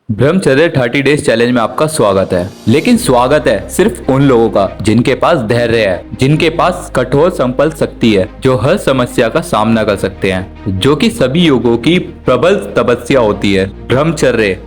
ब्रह्मचर्य 30 days challenge में आपका स्वागत है। लेकिन स्वागत है सिर्फ उन लोगों का जिनके पास धैर्य है, जिनके पास कठोर संकल्प शक्ति है, जो हर समस्या का सामना कर सकते हैं, जो कि सभी योगों की प्रबल तपस्या होती है। ब्रह्मचर्य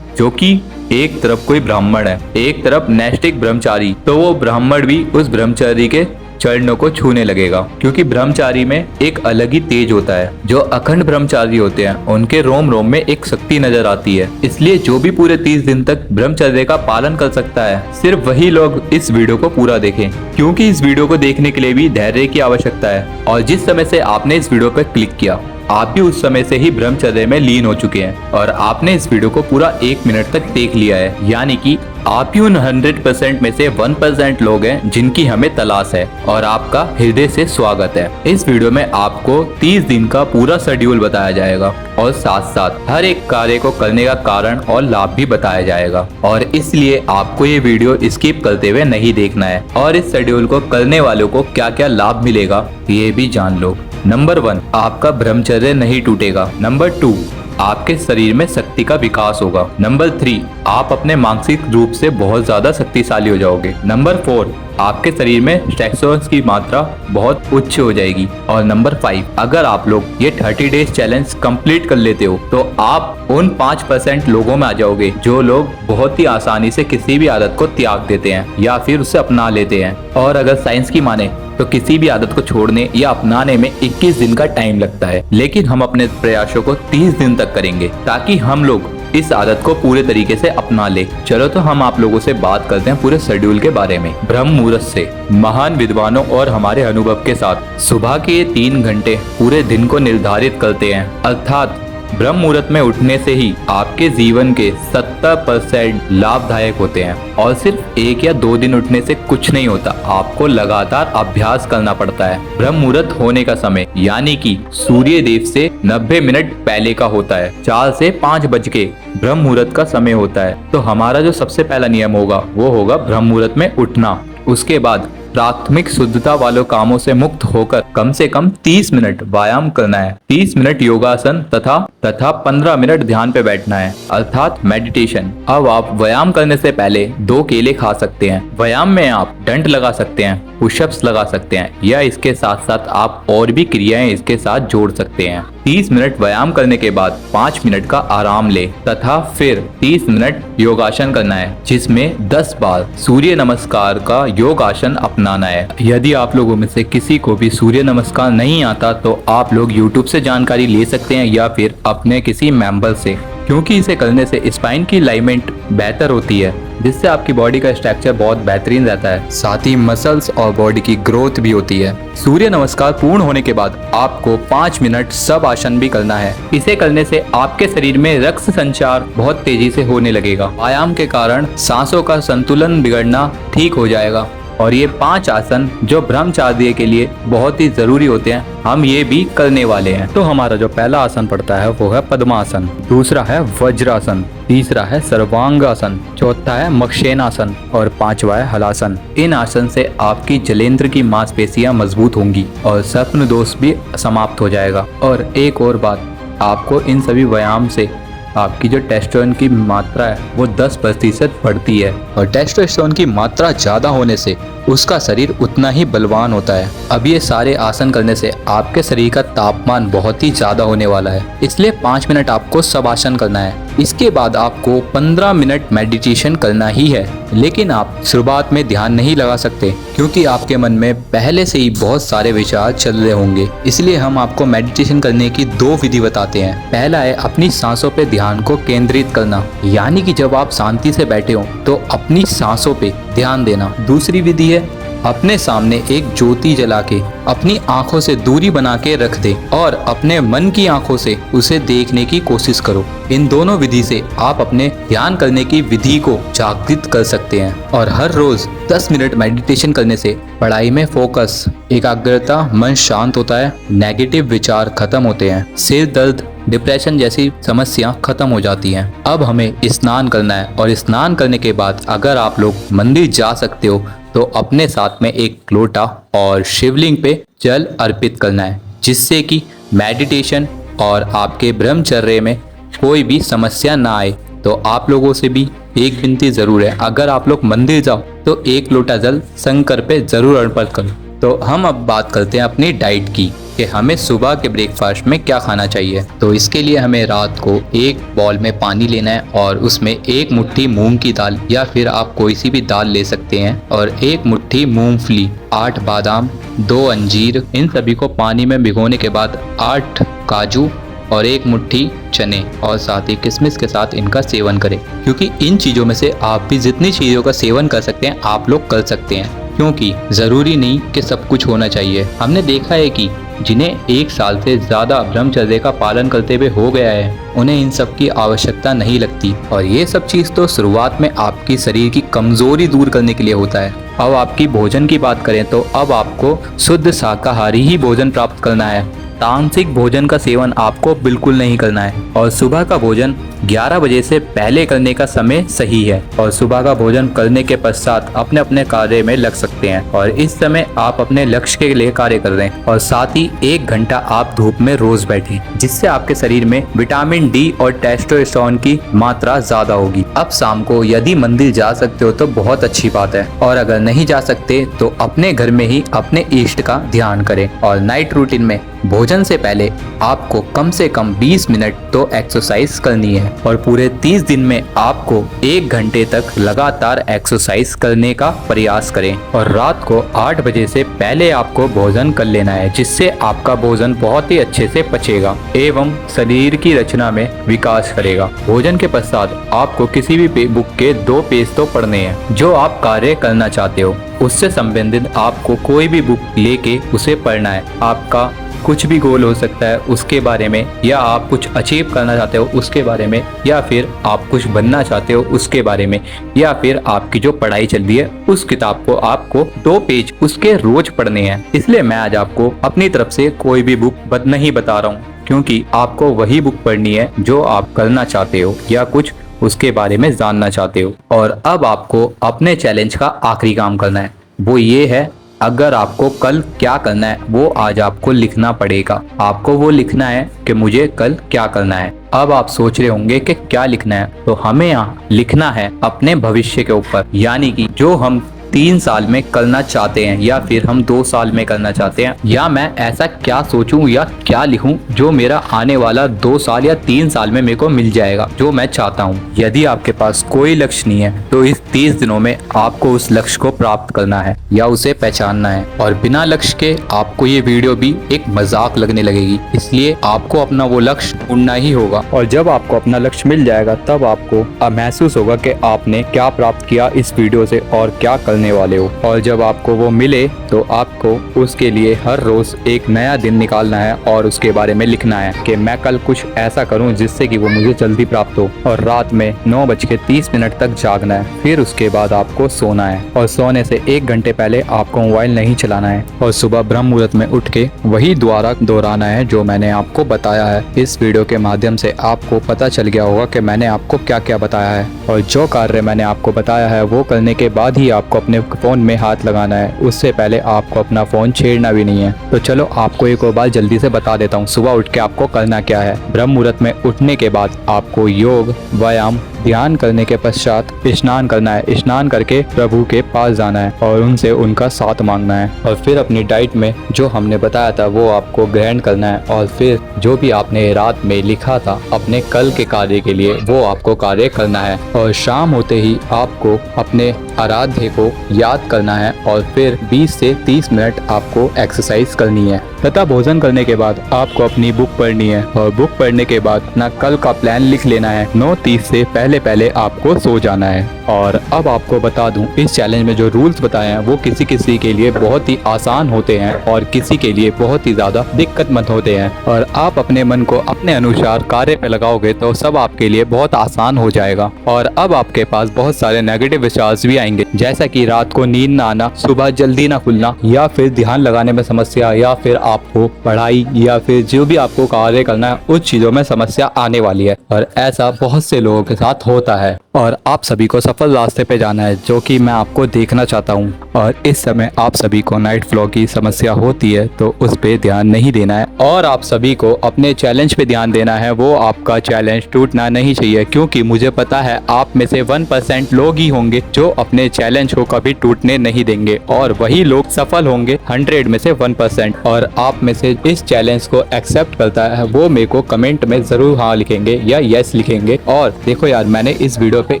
जो कि एक तरफ कोई ब्राह्मण है, एक तरफ नैष्ठिक ब्रह्मचारी, तो वो ब्राह्मण भी उस ब्रह्मचारी के चरणों को छूने लगेगा, क्योंकि ब्रह्मचारी में एक अलग ही तेज होता है। जो अखंड ब्रह्मचारी होते हैं उनके रोम रोम में एक शक्ति नजर आती है। इसलिए जो भी पूरे 30 दिन तक ब्रह्मचर्य का पालन कर सकता है, सिर्फ वही लोग इस वीडियो को पूरा देखें, क्योंकि इस वीडियो को देखने के लिए भी धैर्य की आवश्यकता है। और जिस समय से आपने इस वीडियो पर क्लिक किया, आप भी उस समय से ही ब्रह्मचर्य में लीन हो चुके हैं और आपने इस वीडियो को पूरा 1 मिनट तक देख लिया है। यानी कि आप ही उन 100% में से 1% लोग हैं जिनकी हमें तलाश है, और आपका हृदय से स्वागत है। इस वीडियो में आपको 30 दिन का पूरा शेड्यूल बताया जाएगा और साथ साथ हर एक कार्य को करने का कारण और लाभ भी बताया जाएगा। और इसलिए आपको ये वीडियो स्किप करते हुए नहीं देखना है, और इस शेड्यूल को करने वालों को क्या क्या लाभ मिलेगा ये भी जान लो। नंबर 1, आपका ब्रह्मचर्य नहीं टूटेगा। नंबर 2, आपके शरीर में शक्ति का विकास होगा। नंबर 3, आप अपने मानसिक रूप से बहुत ज्यादा शक्तिशाली हो जाओगे। नंबर 4, आपके शरीर में टेस्टोस्टेरोन की मात्रा बहुत उच्च हो जाएगी। और नंबर 5, अगर आप लोग ये 30 डेज चैलेंज कंप्लीट कर लेते हो तो आप उन 5% लोगों में आ जाओगे जो लोग बहुत ही आसानी से किसी भी आदत को त्याग देते हैं या फिर उसे अपना लेते हैं। और अगर साइंस की माने तो किसी भी आदत को छोड़ने या अपनाने में 21 दिन का टाइम लगता है, लेकिन हम अपने प्रयासों को 30 दिन तक करेंगे ताकि हम लोग इस आदत को पूरे तरीके से अपना ले। चलो तो हम आप लोगों से बात करते हैं पूरे शेड्यूल के बारे में। ब्रह्म मुहूर्त से महान विद्वानों और हमारे अनुभव के साथ सुबह के ये 3 घंटे पूरे दिन को निर्धारित करते हैं। अर्थात ब्रह्म मुहूर्त में उठने से ही आपके जीवन के 70% लाभदायक होते हैं। और सिर्फ 1 या 2 दिन उठने से कुछ नहीं होता, आपको लगातार अभ्यास करना पड़ता है। ब्रह्म मुहूर्त होने का समय यानी कि सूर्य देव से 90 मिनट पहले का होता है। 4 से 5 बज के ब्रह्म मुहूर्त का समय होता है। तो हमारा जो सबसे पहला नियम होगा वो होगा ब्रह्म मुहूर्त में उठना। उसके बाद प्राथमिक शुद्धता वालों कामों से मुक्त होकर कम से कम 30 मिनट व्यायाम करना है। 30 मिनट योगासन तथा 15 मिनट ध्यान पे बैठना है, अर्थात मेडिटेशन। अब आप व्यायाम करने से पहले 2 केले खा सकते हैं। व्यायाम में आप दंड लगा सकते हैं, पुशअप्स लगा सकते हैं, या इसके साथ साथ आप और भी क्रियाएं इसके साथ जोड़ सकते हैं। 30 मिनट व्यायाम करने के बाद 5 मिनट का आराम ले तथा फिर 30 मिनट योगासन करना है, जिसमें 10 बार सूर्य नमस्कार का योगासन अपनाना है। यदि आप लोगों में से किसी को भी सूर्य नमस्कार नहीं आता तो आप लोग YouTube से जानकारी ले सकते हैं या फिर अपने किसी मेंबर से, क्योंकि इसे करने से स्पाइन की अलाइनमेंट बेहतर होती है, जिससे आपकी बॉडी का स्ट्रक्चर बहुत बेहतरीन रहता है। साथ ही मसल्स और बॉडी की ग्रोथ भी होती है। सूर्य नमस्कार पूर्ण होने के बाद आपको 5 मिनट सब आसन भी करना है। इसे करने से आपके शरीर में रक्त संचार बहुत तेजी से होने लगेगा। व्यायाम के कारण सांसों का संतुलन बिगड़ना ठीक हो जाएगा। और ये 5 आसन जो ब्रह्मचार्य के लिए बहुत ही जरूरी होते हैं, हम ये भी करने वाले हैं। तो हमारा जो पहला आसन पड़ता है वो है पद्मासन, दूसरा है वज्रासन, तीसरा है सर्वांगासन, चौथा है मक्षेनासन और 5वां है हलासन। इन आसन से आपकी जलेंद्र की मांसपेशियां मजबूत होंगी और स्वप्न दोष भी समाप्त हो जाएगा। और एक और बात, आपको इन सभी व्यायाम से आपकी जो टेस्टोस्टेरोन की मात्रा है वो 10% बढ़ती है, और टेस्टोस्टेरोन की मात्रा ज्यादा होने से उसका शरीर उतना ही बलवान होता है। अब ये सारे आसन करने से आपके शरीर का तापमान बहुत ही ज्यादा होने वाला है, इसलिए 5 मिनट आपको सब आसन करना है। इसके बाद आपको 15 मिनट मेडिटेशन करना ही है, लेकिन आप शुरुआत में ध्यान नहीं लगा सकते क्योंकि आपके मन में पहले से ही बहुत सारे विचार चल रहे होंगे। इसलिए हम आपको मेडिटेशन करने की 2 विधि बताते हैं। पहला है अपनी सांसों पे ध्यान को केंद्रित करना, यानी कि जब आप शांति से बैठे हो तो अपनी सांसों पे ध्यान देना। दूसरी विधि है अपने सामने एक ज्योति जला के अपनी आंखों से दूरी बना के रख दे और अपने मन की आंखों से उसे देखने की कोशिश करो। इन दोनों विधि से आप अपने ध्यान करने की विधि को जागृत कर सकते हैं। और हर रोज 10 मिनट मेडिटेशन करने से पढ़ाई में फोकस, एकाग्रता, मन शांत होता है, नेगेटिव विचार खत्म होते हैं, सिर दर्द, डिप्रेशन जैसी समस्या खत्म हो जाती हैं। अब हमें स्नान करना है, और स्नान करने के बाद अगर आप लोग मंदिर जा सकते हो तो अपने साथ में एक लोटा और शिवलिंग पे जल अर्पित करना है, जिससे कि मेडिटेशन और आपके ब्रह्मचर्य में कोई भी समस्या ना आए। तो आप लोगों से भी एक विनती जरूर है, अगर आप लोग मंदिर जाओ तो 1 लोटा जल शंकर पे जरूर अर्पण करो। तो हम अब बात करते हैं अपनी डाइट की कि हमें सुबह के ब्रेकफास्ट में क्या खाना चाहिए। तो इसके लिए हमें रात को एक बाउल में पानी लेना है और उसमें 1 मुट्ठी मूंग की दाल या फिर आप कोई सी भी दाल ले सकते हैं और 1 मुट्ठी मूंगफली, 8 बादाम, 2 अंजीर, इन सभी को पानी में भिगोने के बाद 8 काजू और 1 मुट्ठी चने और साथ ही किशमिश के साथ इनका सेवन करें। क्योंकि इन चीज़ों में से आप भी जितनी चीज़ों का सेवन कर सकते हैं आप लोग कर सकते हैं, क्योंकि ज़रूरी नहीं कि सब कुछ होना चाहिए। हमने देखा है कि जिन्हें 1 साल से ज़्यादा ब्रह्मचर्य का पालन करते हुए हो गया है उन्हें इन सब की आवश्यकता नहीं लगती। और ये सब चीज़ तो शुरुआत में आपकी शरीर की कमज़ोरी दूर करने के लिए होता है। अब आपकी भोजन की बात करें तो अब आपको शुद्ध शाकाहारी ही भोजन प्राप्त करना है। तामसिक भोजन का सेवन आपको बिल्कुल नहीं करना है और सुबह का भोजन 11 बजे से पहले करने का समय सही है। और सुबह का भोजन करने के पश्चात अपने अपने कार्य में लग सकते हैं और इस समय आप अपने लक्ष्य के लिए कार्य कर रहे हैं। और साथ ही 1 घंटा आप धूप में रोज बैठें, जिससे आपके शरीर में विटामिन डी और टेस्टोस्टेरोन की मात्रा ज्यादा होगी। अब शाम को यदि मंदिर जा सकते हो तो बहुत अच्छी बात है, और अगर नहीं जा सकते तो अपने घर में ही अपने इष्ट का ध्यान करें। और नाइट रूटीन में भोजन से पहले आपको कम से कम 20 मिनट तो एक्सरसाइज करनी है और पूरे 30 दिन में आपको 1 घंटे तक लगातार एक्सरसाइज करने का प्रयास करें। और रात को 8 बजे से पहले आपको भोजन कर लेना है, जिससे आपका भोजन बहुत ही अच्छे से पचेगा एवं शरीर की रचना में विकास करेगा। भोजन के पश्चात आपको किसी भी बुक के 2 पेज तो पढ़ने हैं जो आप कार्य करना चाहते हो, उससे संबंधित आपको कोई भी बुक लेके उसे पढ़ना है। आपका कुछ भी गोल हो सकता है उसके बारे में, या आप कुछ अचीव करना चाहते हो उसके बारे में, या फिर आप कुछ बनना चाहते हो उसके बारे में, या फिर आपकी जो पढ़ाई चल रही है उस किताब को आपको 2 पेज उसके रोज पढ़ने हैं। इसलिए मैं आज आपको अपनी तरफ से कोई भी बुक नहीं बता रहा हूँ, क्योंकि आपको वही बुक पढ़नी है जो आप करना चाहते हो या कुछ उसके बारे में जानना चाहते हो। और अब आपको अपने चैलेंज का आखिरी काम करना है, वो ये है, अगर आपको कल क्या करना है वो आज आपको लिखना पड़ेगा। आपको वो लिखना है कि मुझे कल क्या करना है। अब आप सोच रहे होंगे कि क्या लिखना है, तो हमें यहाँ लिखना है अपने भविष्य के ऊपर, यानी कि जो हम 3 साल में करना चाहते हैं या फिर हम 2 साल में करना चाहते हैं, या मैं ऐसा क्या सोचूं या क्या लिखूं जो मेरा आने वाला 2 साल या 3 साल में मेरे को मिल जाएगा जो मैं चाहता हूं। यदि आपके पास कोई लक्ष्य नहीं है तो इस 30 दिनों में आपको उस लक्ष्य को प्राप्त करना है या उसे पहचानना है। और बिना लक्ष्य के आपको ये वीडियो भी एक मजाक लगने लगेगी, इसलिए आपको अपना वो लक्ष्य ढूंढना ही होगा। और जब आपको अपना लक्ष्य मिल जाएगा तब आपको महसूस होगा कि आपने क्या प्राप्त किया इस वीडियो से और क्या करने वाले हो। और जब आपको वो मिले तो आपको उसके लिए हर रोज एक नया दिन निकालना है और उसके बारे में लिखना है कि मैं कल कुछ ऐसा करूं जिससे कि वो मुझे जल्दी प्राप्त हो। और रात में 9:30 तक जागना है, फिर उसके बाद आपको सोना है और सोने से 1 घंटे पहले आपको मोबाइल नहीं चलाना है और सुबह ब्रह्म मुहूर्त में उठ के वही द्वारा दोहराना है जो मैंने आपको बताया है। इस वीडियो के माध्यम से आपको पता चल गया होगा कि मैंने आपको क्या क्या बताया है, और जो कार्य मैंने आपको बताया है वो करने के बाद ही आपको अपने फोन में हाथ लगाना है, उससे पहले आपको अपना फोन छेड़ना भी नहीं है। तो चलो आपको एक और बार जल्दी से बता देता हूँ सुबह उठ के आपको करना क्या है। ब्रह्म मुहूर्त में उठने के बाद आपको योग, व्यायाम, ध्यान करने के पश्चात स्नान करना है। स्नान करके प्रभु के पास जाना है और उनसे उनका साथ मांगना है, और फिर अपनी डाइट में जो हमने बताया था वो आपको ग्रहण करना है, और फिर जो भी आपने रात में लिखा था अपने कल के कार्य के लिए वो आपको कार्य करना है। और शाम होते ही आपको अपने आराध्य को याद करना है और फिर 20 से 30 मिनट आपको एक्सरसाइज करनी है। तथा भोजन करने के बाद आपको अपनी बुक पढ़नी है, और बुक पढ़ने के बाद अपना कल का प्लान लिख लेना है। 9:30 से पहले आपको सो जाना है। और अब आपको बता दूं, इस चैलेंज में जो रूल्स बताए हैं वो किसी किसी के लिए बहुत ही आसान होते हैं और किसी के लिए बहुत ही ज्यादा दिक्कतमंद होते हैं। और आप अपने मन को अपने अनुसार कार्य पे लगाओगे तो सब आपके लिए बहुत आसान हो जाएगा। और अब आपके पास बहुत सारे नेगेटिव विचार्स भी आएंगे, जैसा कि रात को नींद ना आना, सुबह जल्दी ना खुलना, या फिर ध्यान लगाने में समस्या, या फिर आपको पढ़ाई या फिर जो भी आपको कार्य करना है उस चीजों में समस्या आने वाली है। और ऐसा बहुत से लोगों के साथ होता है और आप सभी को सफल रास्ते पे जाना है, जो कि मैं आपको देखना चाहता हूँ। और इस समय आप सभी को नाइट फ्लो की समस्या होती है तो उस पे ध्यान नहीं देना है और आप सभी को अपने चैलेंज पे ध्यान देना है। वो आपका चैलेंज टूटना नहीं चाहिए, क्योंकि मुझे पता है आप में से 1% लोग ही होंगे जो अपने चैलेंज को कभी टूटने नहीं देंगे और वही लोग सफल होंगे 100 में से 1%। और आप में से इस चैलेंज को एक्सेप्ट करता है वो मेरे को कमेंट में जरूर हाँ लिखेंगे या यस लिखेंगे। और देखो यार, मैंने इस वीडियो पे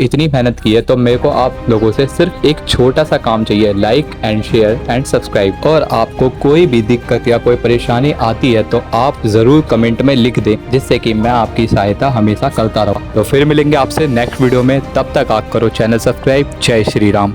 इतनी मेहनत की है तो मेरे को आप लोगों से सिर्फ एक छोटा सा काम चाहिए, like and share and subscribe. और आपको कोई भी दिक्कत या कोई परेशानी आती है तो आप जरूर कमेंट में लिख दें, जिससे कि मैं आपकी सहायता हमेशा करता रहूं। तो फिर मिलेंगे आपसे नेक्स्ट वीडियो में, तब तक आप करो चैनल सब्सक्राइब। जय श्री राम।